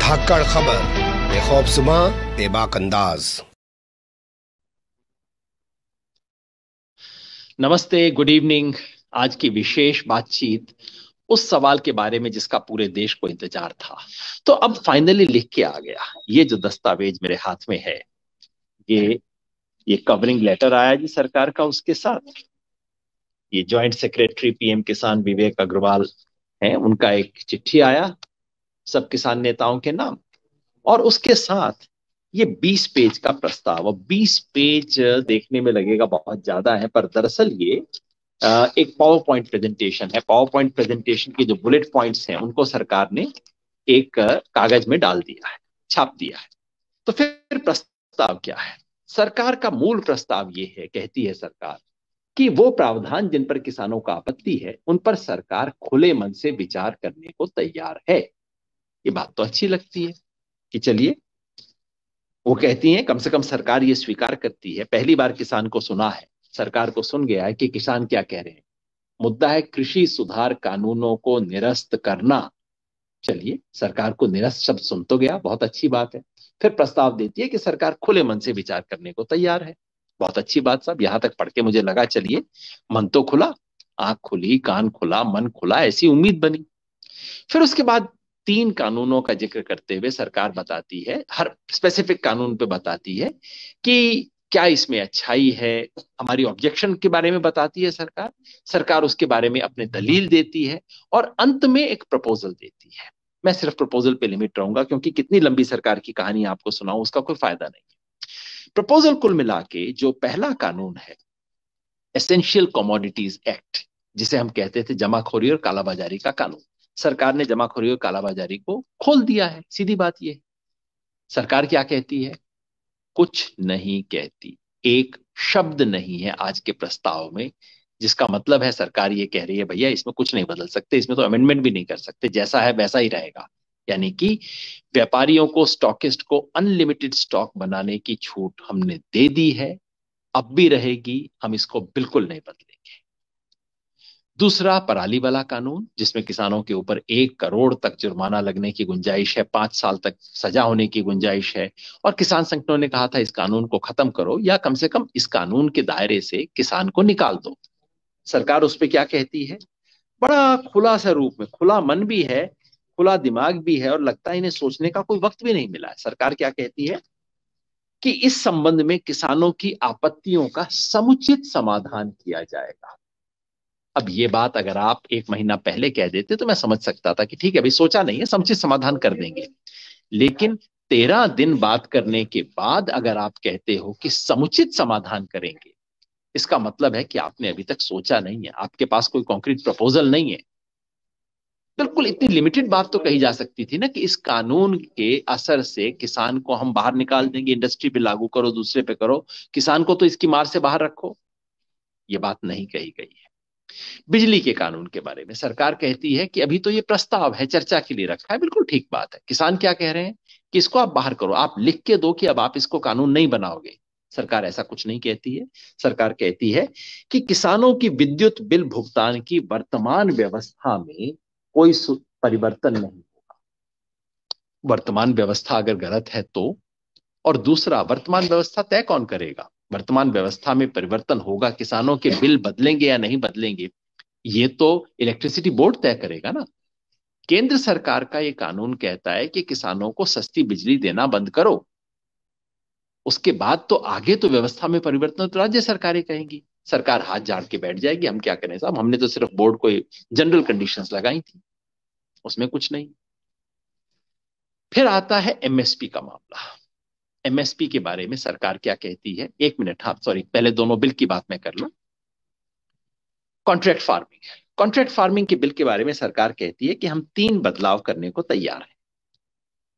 धाकड़ खबर बेखौफजुमा बेबाक अंदाज। नमस्ते, गुड इवनिंग। आज की विशेष बातचीत उस सवाल के बारे में जिसका पूरे देश को इंतजार था, तो अब फाइनली लिख के आ गया। ये जो दस्तावेज मेरे हाथ में है, ये ये कवरिंग लेटर आया जी सरकार का, उसके साथ ये जॉइंट सेक्रेटरी पीएम किसान विवेक अग्रवाल हैं, उनका एक चिट्ठी आया सब किसान नेताओं के नाम, और उसके साथ ये 20 पेज का प्रस्ताव। अब 20 पेज देखने में लगेगा बहुत ज्यादा है, पर दरअसल ये एक पावर पॉइंट प्रेजेंटेशन है। पावर पॉइंट प्रेजेंटेशन के जो बुलेट पॉइंट्स हैं उनको सरकार ने एक कागज में डाल दिया है, छाप दिया है। तो फिर प्रस्ताव क्या है? सरकार का मूल प्रस्ताव ये है, कहती है सरकार, कि वो प्रावधान जिन पर किसानों का आपत्ति है उन पर सरकार खुले मन से विचार करने को तैयार है। ये बात तो अच्छी लगती है कि चलिए, वो कहती हैं कम से कम सरकार ये स्वीकार करती है। पहली बार किसान को सुना है, सरकार को सुन गया है कि किसान क्या कह रहे हैं। मुद्दा है कृषि सुधार कानूनों को निरस्त करना। चलिए, सरकार को निरस्त शब्द सुन तो गया, बहुत अच्छी बात है। फिर प्रस्ताव देती है कि सरकार खुले मन से विचार करने को तैयार है। बहुत अच्छी बात साहब, यहां तक पढ़ के मुझे लगा चलिए मन तो खुला, आंख खुली, कान खुला, मन खुला, ऐसी उम्मीद बनी। फिर उसके बाद 3 कानूनों का जिक्र करते हुए सरकार बताती है, हर स्पेसिफिक कानून पे बताती है कि क्या इसमें अच्छाई है। हमारी ऑब्जेक्शन के बारे में बताती है सरकार, सरकार उसके बारे में अपने दलील देती है, और अंत में एक प्रपोजल देती है। मैं सिर्फ प्रपोजल पे लिमिट रहूंगा, क्योंकि कितनी लंबी सरकार की कहानी आपको सुनाऊं उसका कोई फायदा नहीं है। प्रपोजल कुल मिला के जो पहला कानून है, एसेंशियल कमोडिटीज एक्ट, जिसे हम कहते थे जमाखोरी और कालाबाजारी का कानून, सरकार ने जमाखोरी और कालाबाजारी को खोल दिया है। सीधी बात यह, सरकार क्या कहती है? कुछ नहीं कहती। एक शब्द नहीं है आज के प्रस्ताव में, जिसका मतलब है सरकार ये कह रही है भैया इसमें कुछ नहीं बदल सकते, इसमें तो अमेंडमेंट भी नहीं कर सकते, जैसा है वैसा ही रहेगा। यानी कि व्यापारियों को, स्टॉकिस्ट को अनलिमिटेड स्टॉक बनाने की छूट हमने दे दी है, अब भी रहेगी, हम इसको बिल्कुल नहीं बदलेंगे। दूसरा, पराली वाला कानून, जिसमें किसानों के ऊपर 1 करोड़ तक जुर्माना लगने की गुंजाइश है, 5 साल तक सजा होने की गुंजाइश है। और किसान संगठनों ने कहा था इस कानून को खत्म करो, या कम से कम इस कानून के दायरे से किसान को निकाल दो। सरकार उस पर क्या कहती है? बड़ा खुला सा रूप में, खुला मन भी है, खुला दिमाग भी है, और लगता है इन्हें सोचने का कोई वक्त भी नहीं मिला है। सरकार क्या कहती है कि इस संबंध में किसानों की आपत्तियों का समुचित समाधान किया जाएगा। अब ये बात अगर आप 1 महीना पहले कह देते तो मैं समझ सकता था कि ठीक है, अभी सोचा नहीं है, समुचित समाधान कर देंगे। लेकिन 13 दिन बात करने के बाद अगर आप कहते हो कि समुचित समाधान करेंगे, इसका मतलब है कि आपने अभी तक सोचा नहीं है, आपके पास कोई कॉन्क्रीट प्रपोजल नहीं है। बिल्कुल इतनी लिमिटेड बात तो कही जा सकती थी ना, कि इस कानून के असर से किसान को हम बाहर निकाल देंगे, इंडस्ट्री पे लागू करो, दूसरे पे करो, किसान को तो इसकी मार से बाहर रखो। ये बात नहीं कही गई है। बिजली के कानून के बारे में सरकार कहती है कि अभी तो ये प्रस्ताव है, चर्चा के लिए रखा है। बिल्कुल ठीक बात है। किसान क्या कह रहे हैं कि इसको आप बाहर करो, आप लिख के दो कि अब आप इसको कानून नहीं बनाओगे। सरकार ऐसा कुछ नहीं कहती है। सरकार कहती है कि किसानों की विद्युत बिल भुगतान की वर्तमान व्यवस्था में कोई परिवर्तन नहीं होगा। वर्तमान व्यवस्था अगर गलत है तो, और दूसरा, वर्तमान व्यवस्था तय कौन करेगा? वर्तमान व्यवस्था में परिवर्तन होगा, किसानों के बिल बदलेंगे या नहीं बदलेंगे, ये तो इलेक्ट्रिसिटी बोर्ड तय करेगा ना। केंद्र सरकार का ये कानून कहता है कि किसानों को सस्ती बिजली देना बंद करो। उसके बाद तो आगे तो व्यवस्था में परिवर्तन तो राज्य सरकारें कहेंगी। सरकार हाथ झाड़ के बैठ जाएगी, हम क्या करें साहब, हमने तो सिर्फ बोर्ड को जनरल कंडीशंस लगाई थी, उसमें कुछ नहीं। फिर आता है एमएसपी का मामला। एमएसपी के बारे में सरकार क्या कहती है? 1 मिनट, हाँ सॉरी, पहले दोनों बिल की बात मैं कर लूं। कॉन्ट्रैक्ट फार्मिंग, कॉन्ट्रैक्ट फार्मिंग के बिल के बारे में सरकार कहती है कि हम 3 बदलाव करने को तैयार हैं।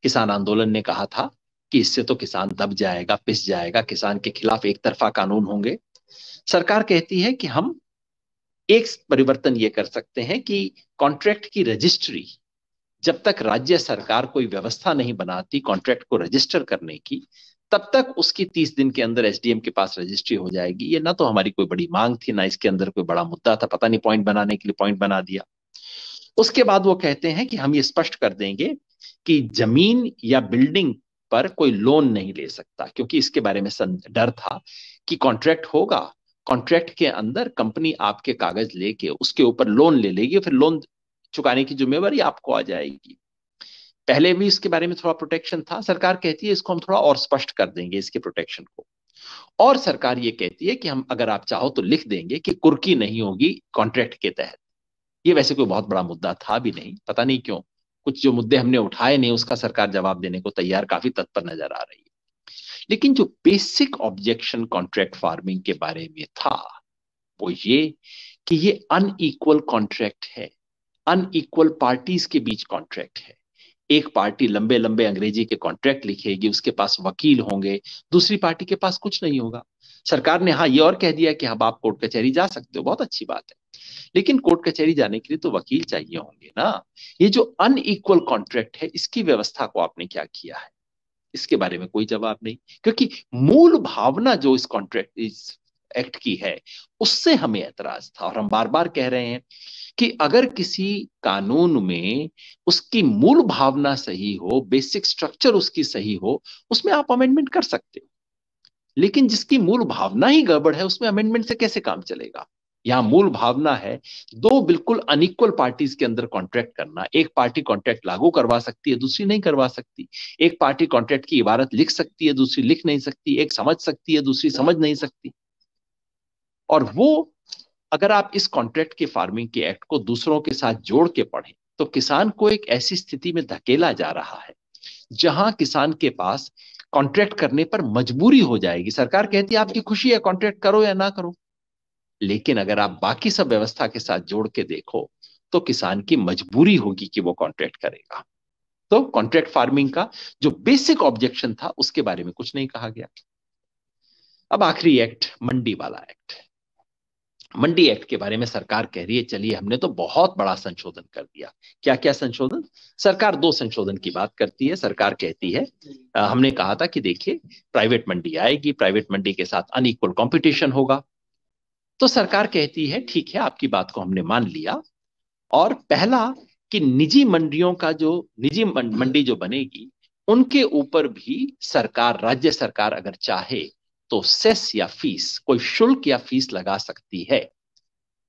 किसान आंदोलन ने कहा था कि इससे तो किसान दब जाएगा, पिस जाएगा, किसान के खिलाफ एक तरफा कानून होंगे। सरकार कहती है कि हम एक परिवर्तन ये कर सकते हैं कि कॉन्ट्रैक्ट की रजिस्ट्री, जब तक राज्य सरकार कोई व्यवस्था नहीं बनाती कॉन्ट्रैक्ट को रजिस्टर करने की, तब तक उसकी 30 दिन के अंदर एसडीएम के पास रजिस्ट्री हो जाएगी। ये ना तो हमारी कोई बड़ी मांग थी, ना इसके अंदर कोई बड़ा मुद्दा था, पता नहीं पॉइंट बनाने के लिए पॉइंट बना दिया। उसके बाद वो कहते हैं कि हम ये स्पष्ट कर देंगे कि जमीन या बिल्डिंग पर कोई लोन नहीं ले सकता, क्योंकि इसके बारे में डर था कि कॉन्ट्रैक्ट होगा, कॉन्ट्रैक्ट के अंदर कंपनी आपके कागज लेके उसके ऊपर लोन ले लेगी, फिर लोन चुकाने की जिम्मेवारी आपको आ जाएगी। पहले भी इसके बारे में थोड़ा प्रोटेक्शन था, सरकार कहती है इसको हम थोड़ा और स्पष्ट कर देंगे इसके प्रोटेक्शन को। और सरकार ये कहती है कि हम अगर आप चाहो तो लिख देंगे कि कुर्की नहीं होगी कॉन्ट्रैक्ट के तहत। ये वैसे कोई बहुत बड़ा मुद्दा था भी नहीं, पता नहीं क्यों कुछ जो मुद्दे हमने उठाए नहीं उसका सरकार जवाब देने को तैयार, काफी तत्पर नजर आ रही है। लेकिन जो बेसिक ऑब्जेक्शन कॉन्ट्रैक्ट फार्मिंग के बारे में था वो ये कि ये अनइक्वल कॉन्ट्रैक्ट है, अनइक्वल पार्टीज के बीच कॉन्ट्रैक्ट है। एक पार्टी लंबे लंबे अंग्रेजी के कॉन्ट्रैक्ट लिखेगी, उसके पास वकील होंगे, दूसरी पार्टी के पास कुछ नहीं होगा। सरकार ने हाँ ये और कह दिया कि अब आप कोर्ट कचहरी जा सकते हो, बहुत अच्छी बात है, लेकिन कोर्ट कचहरी जाने के लिए तो वकील चाहिए होंगे ना। ये जो अनइक्वल कॉन्ट्रैक्ट है इसकी व्यवस्था को आपने क्या किया है, इसके बारे में कोई जवाब नहीं, क्योंकि मूल भावना जो इस कॉन्ट्रैक्ट इस एक्ट की है उससे हमें ऐतराज था। और हम बार बार कह रहे हैं कि अगर किसी कानून में उसकी मूल भावना सही हो, बेसिक स्ट्रक्चर उसकी सही हो, उसमें आप अमेंडमेंट कर सकते हो, लेकिन जिसकी मूल भावना ही गड़बड़ है उसमें अमेंडमेंट से कैसे काम चलेगा। यहां मूल भावना है दो बिल्कुल अनइक्वल पार्टीज के अंदर कॉन्ट्रैक्ट करना। एक पार्टी कॉन्ट्रैक्ट लागू करवा सकती है, दूसरी नहीं करवा सकती। एक पार्टी कॉन्ट्रैक्ट की इबारत लिख सकती है, दूसरी लिख नहीं सकती। एक समझ सकती है, दूसरी समझ नहीं सकती। और वो अगर आप इस कॉन्ट्रैक्ट के फार्मिंग के एक्ट को दूसरों के साथ जोड़ के पढ़ें तो किसान को एक ऐसी स्थिति में धकेला जा रहा है जहां किसान के पास कॉन्ट्रैक्ट करने पर मजबूरी हो जाएगी। सरकार कहती है आपकी खुशी है, कॉन्ट्रैक्ट करो या ना करो, लेकिन अगर आप बाकी सब व्यवस्था के साथ जोड़ के देखो तो किसान की मजबूरी होगी कि वो कॉन्ट्रैक्ट करेगा। तो कॉन्ट्रैक्ट फार्मिंग का जो बेसिक ऑब्जेक्शन था उसके बारे में कुछ नहीं कहा गया। अब आखिरी एक्ट, मंडी वाला एक्ट। मंडी एक्ट के बारे में सरकार कह रही है चलिए हमने तो बहुत बड़ा संशोधन कर दिया। क्या क्या संशोधन? सरकार दो संशोधन की बात करती है। सरकार कहती है हमने कहा था कि देखिए प्राइवेट मंडी आएगी, प्राइवेट मंडी के साथ अनइक्वल कंपटीशन होगा। तो सरकार कहती है ठीक है आपकी बात को हमने मान लिया, और पहला कि निजी मंडियों का जो निजी मंडी जो बनेगी उनके ऊपर भी सरकार, राज्य सरकार अगर चाहे तो सेस या फीस, कोई शुल्क या फीस लगा सकती है।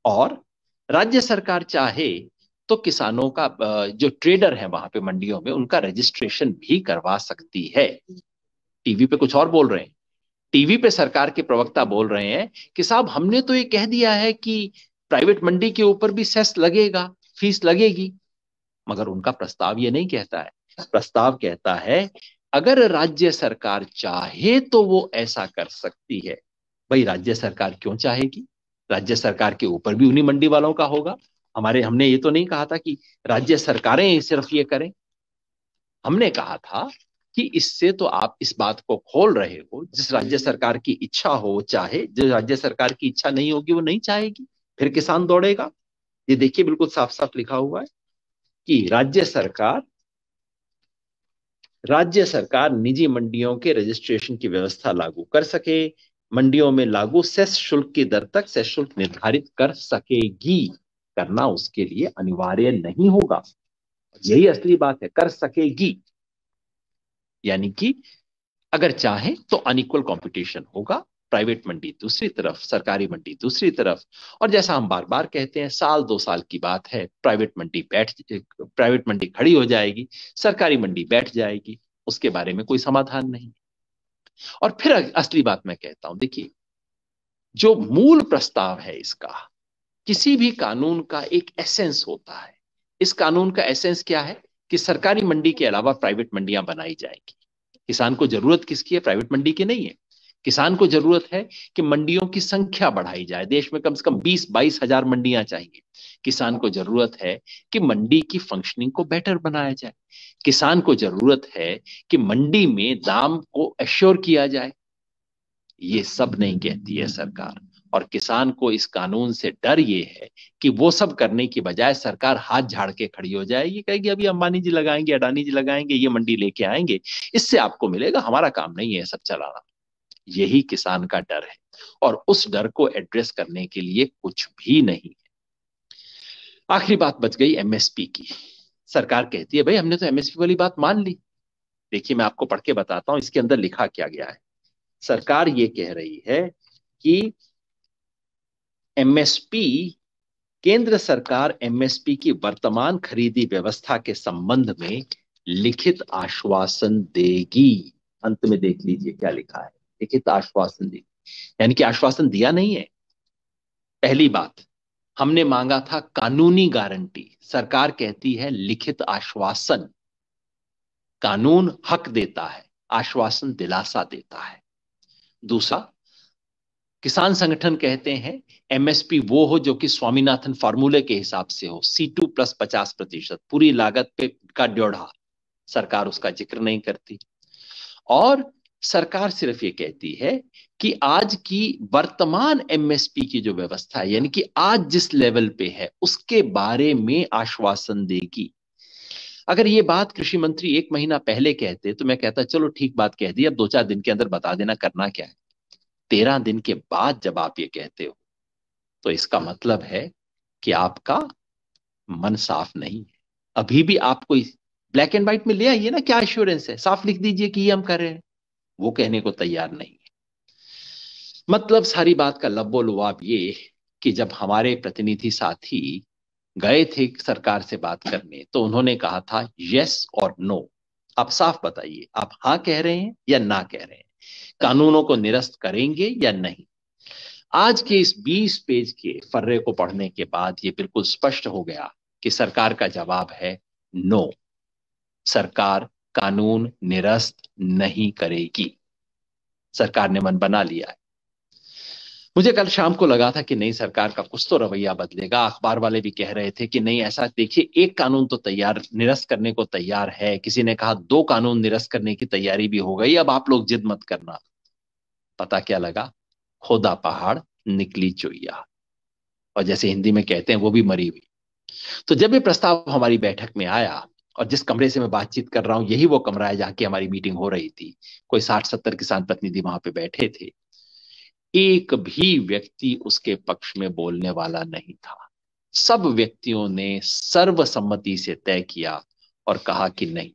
और राज्य सरकार चाहे तो किसानों का जो ट्रेडर है वहां पे मंडियों में उनका रजिस्ट्रेशन भी करवा सकती है। टीवी पे कुछ और बोल रहे हैं, टीवी पे सरकार के प्रवक्ता बोल रहे हैं कि साहब हमने तो ये कह दिया है कि प्राइवेट मंडी के ऊपर भी सेस लगेगा, फीस लगेगी, मगर उनका प्रस्ताव ये नहीं कहता है। प्रस्ताव कहता है अगर राज्य सरकार चाहे तो वो ऐसा कर सकती है। भाई राज्य सरकार क्यों चाहेगी? राज्य सरकार के ऊपर भी उन्हीं मंडी वालों का होगा। हमने ये तो नहीं कहा था कि राज्य सरकारें सिर्फ ये करें। हमने कहा था कि इससे तो आप इस बात को खोल रहे हो, जिस राज्य सरकार की इच्छा हो चाहे, जो राज्य सरकार की इच्छा नहीं होगी वो नहीं चाहेगी, फिर किसान दौड़ेगा। ये देखिए बिल्कुल साफ साफ लिखा हुआ है कि राज्य सरकार निजी मंडियों के रजिस्ट्रेशन की व्यवस्था लागू कर सके, मंडियों में लागू सेस शुल्क की दर तक सेस शुल्क निर्धारित कर सकेगी। करना उसके लिए अनिवार्य नहीं होगा, यही असली बात है, कर सकेगी। यानी कि अगर चाहे तो अनइक्वल कंपटीशन होगा, प्राइवेट मंडी दूसरी तरफ, सरकारी मंडी दूसरी तरफ। और जैसा हम बार बार कहते हैं साल 2 साल की बात है, प्राइवेट मंडी खड़ी हो जाएगी, सरकारी मंडी बैठ जाएगी, उसके बारे में कोई समाधान नहीं। और फिर असली बात मैं कहता हूं, देखिए जो मूल प्रस्ताव है इसका, किसी भी कानून का एक एसेंस होता है। इस कानून का एसेंस क्या है कि सरकारी मंडी के अलावा प्राइवेट मंडियां बनाई जाएंगी। किसान को जरूरत किसकी है? प्राइवेट मंडी की नहीं है। किसान को जरूरत है कि मंडियों की संख्या बढ़ाई जाए, देश में कम से कम 20-22 हजार मंडियां चाहिए। किसान को जरूरत है कि मंडी की फंक्शनिंग को बेटर बनाया जाए। किसान को जरूरत है कि मंडी में दाम को एश्योर किया जाए। ये सब नहीं कहती है सरकार। और किसान को इस कानून से डर ये है कि वो सब करने की बजाय सरकार हाथ झाड़ के खड़ी हो जाए, ये कहेगी अभी अंबानी जी लगाएंगे, अडानी जी लगाएंगे, ये मंडी लेके आएंगे, इससे आपको मिलेगा, हमारा काम नहीं है सब चलाना। यही किसान का डर है, और उस डर को एड्रेस करने के लिए कुछ भी नहीं है। आखिरी बात बच गई एमएसपी की। सरकार कहती है भाई हमने तो एमएसपी वाली बात मान ली। देखिए मैं आपको पढ़ के बताता हूं इसके अंदर लिखा क्या गया है। सरकार ये कह रही है कि एमएसपी, केंद्र सरकार एमएसपी की वर्तमान खरीदी व्यवस्था के संबंध में लिखित आश्वासन देगी। अंत में देख लीजिए क्या लिखा है, लिखित आश्वासन देगी, यानी कि आश्वासन दिया नहीं है। पहली बात, हमने मांगा था कानूनी गारंटी, सरकार कहती है लिखित आश्वासन। कानून हक देता है, आश्वासन दिलासा देता है। दूसरा, किसान संगठन कहते हैं एमएसपी वो हो जो कि स्वामीनाथन फार्मूले के हिसाब से हो, C2 + 50%, पूरी लागत पे का 1.5। सरकार उसका जिक्र नहीं करती। और सरकार सिर्फ ये कहती है कि आज की वर्तमान एमएसपी की जो व्यवस्था है, यानी कि आज जिस लेवल पे है उसके बारे में आश्वासन देगी। अगर ये बात कृषि मंत्री 1 महीना पहले कहते तो मैं कहता चलो ठीक बात कह दी, अब 2-4 दिन के अंदर बता देना करना क्या है। 13 दिन के बाद जब आप ये कहते हो तो इसका मतलब है कि आपका मन साफ नहीं है। अभी भी आपको ब्लैक एंड व्हाइट में ले आइए ना, क्या एश्योरेंस है, साफ लिख दीजिए कि ये हम कर रहे हैं। वो कहने को तैयार नहीं है। मतलब सारी बात का लब्बो लुआब ये कि जब हमारे प्रतिनिधि साथी गए थे सरकार से बात करने तो उन्होंने कहा था यस और नो। आप साफ बताइए, आप हाँ कह रहे हैं या ना कह रहे हैं, कानूनों को निरस्त करेंगे या नहीं। आज के इस 20 पेज के फर्रे को पढ़ने के बाद ये बिल्कुल स्पष्ट हो गया कि सरकार का जवाब है नो। सरकार कानून निरस्त नहीं करेगी। सरकार ने मन बना लिया है। मुझे कल शाम को लगा था कि नहीं, सरकार का कुछ तो रवैया बदलेगा। अखबार वाले भी कह रहे थे कि नहीं ऐसा, देखिए एक कानून तो तैयार निरस्त करने को तैयार है, किसी ने कहा 2 कानून निरस्त करने की तैयारी भी हो गई, अब आप लोग जिद मत करना। पता क्या लगा, खोदा पहाड़ निकली चुईया, और जैसे हिंदी में कहते हैं वो भी मरी हुई। तो जब ये प्रस्ताव हमारी बैठक में आया, और जिस कमरे से मैं बातचीत कर रहा हूं यही वो कमरा है जहां की हमारी मीटिंग हो रही थी, कोई 60-70 किसान प्रतिनिधि वहां पे बैठे थे, एक भी व्यक्ति उसके पक्ष में बोलने वाला नहीं था। सब व्यक्तियों ने सर्वसम्मति से तय किया और कहा कि नहीं,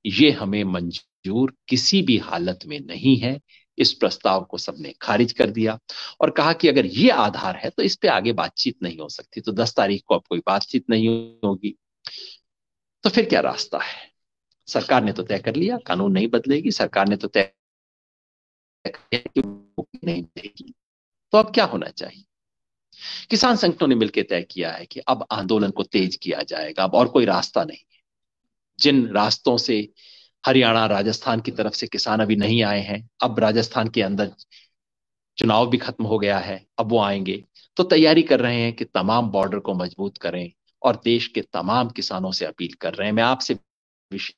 ये हमें मंजूर किसी भी हालत में नहीं है। इस प्रस्ताव को सबने खारिज कर दिया और कहा कि अगर ये आधार है तो इस पे आगे बातचीत नहीं हो सकती, तो 10 तारीख को अब कोई बातचीत नहीं होगी। तो फिर क्या रास्ता है? सरकार ने तो तय कर लिया कानून नहीं बदलेगी, सरकार ने तो तय कर लिया कि वो नहीं बदलेगी, तो अब क्या होना चाहिए? किसान संगठनों ने मिलकर तय किया है कि अब आंदोलन को तेज किया जाएगा, अब और कोई रास्ता नहीं है। जिन रास्तों से हरियाणा राजस्थान की तरफ से किसान अभी नहीं आए हैं, अब राजस्थान के अंदर चुनाव भी खत्म हो गया है, अब वो आएंगे, तो तैयारी कर रहे हैं कि तमाम बॉर्डर को मजबूत करें और देश के तमाम किसानों से अपील कर रहे हैं। मैं आपसे विशेष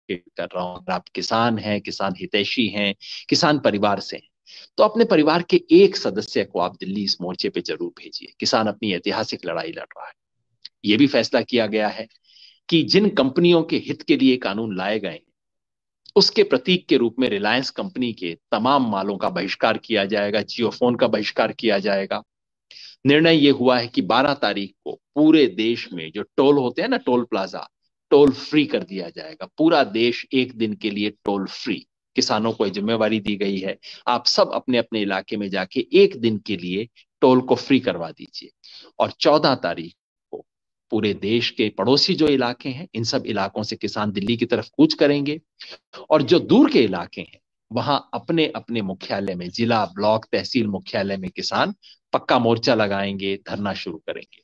कर रहा हूं, अगर आप किसान हैं, किसान हितैषी हैं, किसान परिवार से हैं, तो अपने परिवार के एक सदस्य को आप दिल्ली इस मोर्चे पे जरूर भेजिए। किसान अपनी ऐतिहासिक लड़ाई लड़ रहा है। यह भी फैसला किया गया है कि जिन कंपनियों के हित के लिए कानून लाए गए उसके प्रतीक के रूप में रिलायंस कंपनी के तमाम मालों का बहिष्कार किया जाएगा, जियोफोन का बहिष्कार किया जाएगा। निर्णय यह हुआ है कि 12 तारीख को पूरे देश में जो टोल होते हैं ना, टोल प्लाजा, टोल फ्री कर दिया जाएगा। पूरा देश एक दिन के लिए टोल फ्री। किसानों को जिम्मेवारी दी गई है, आप सब अपने अपने इलाके में जाके एक दिन के लिए टोल को फ्री करवा दीजिए। और 14 तारीख को पूरे देश के पड़ोसी जो इलाके हैं, इन सब इलाकों से किसान दिल्ली की तरफ कूच करेंगे, और जो दूर के इलाके हैं वहां अपने अपने मुख्यालय में, जिला, ब्लॉक, तहसील मुख्यालय में किसान पक्का मोर्चा लगाएंगे, धरना शुरू करेंगे।